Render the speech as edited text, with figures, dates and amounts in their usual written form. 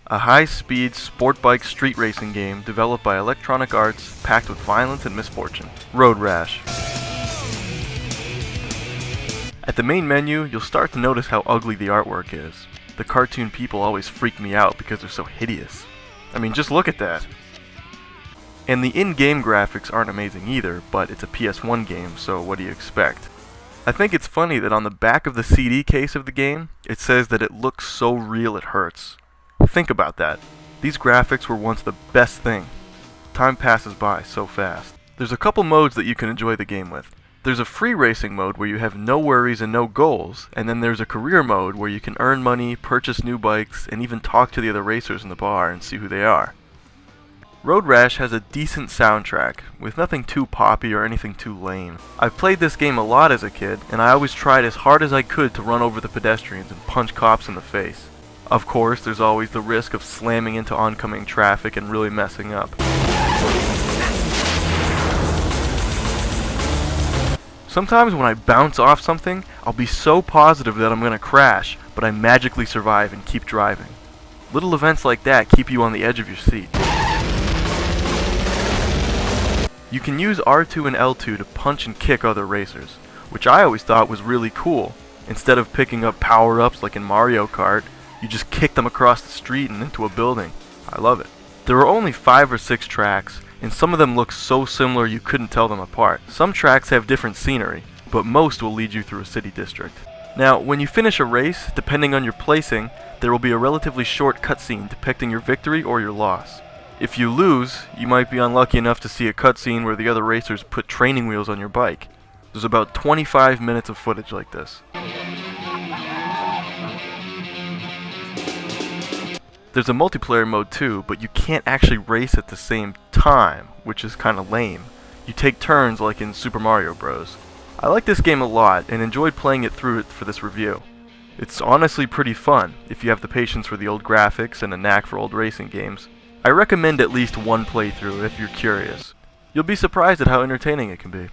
a high-speed sport bike street racing game developed by Electronic Arts, packed with violence and misfortune. Road Rash. At the main menu, you'll start to notice how ugly the artwork is. The cartoon people always freak me out because they're so hideous. I mean, just look at that. And the in-game graphics aren't amazing either, but it's a PS1 game, so what do you expect? I think it's funny that on the back of the CD case of the game, it says that it looks so real it hurts. Think about that. These graphics were once the best thing. Time passes by so fast. There's a couple modes that you can enjoy the game with. There's a free racing mode where you have no worries and no goals, and then there's a career mode where you can earn money, purchase new bikes, and even talk to the other racers in the bar and see who they are. Road Rash has a decent soundtrack, with nothing too poppy or anything too lame. I've played this game a lot as a kid, and I always tried as hard as I could to run over the pedestrians and punch cops in the face. Of course, there's always the risk of slamming into oncoming traffic and really messing up. Sometimes when I bounce off something, I'll be so positive that I'm gonna crash, but I magically survive and keep driving. Little events like that keep you on the edge of your seat. You can use R2 and L2 to punch and kick other racers, which I always thought was really cool. Instead of picking up power-ups like in Mario Kart, you just kick them across the street and into a building. I love it. There are only 5 or 6 tracks, and some of them look so similar you couldn't tell them apart. Some tracks have different scenery, but most will lead you through a city district. Now, when you finish a race, depending on your placing, there will be a relatively short cutscene depicting your victory or your loss. If you lose, you might be unlucky enough to see a cutscene where the other racers put training wheels on your bike. There's about 25 minutes of footage like this. There's a multiplayer mode too, but you can't actually race at the same time, which is kinda lame. You take turns like in Super Mario Bros. I like this game a lot and enjoyed playing it through for this review. It's honestly pretty fun, if you have the patience for the old graphics and a knack for old racing games. I recommend at least one playthrough if you're curious. You'll be surprised at how entertaining it can be.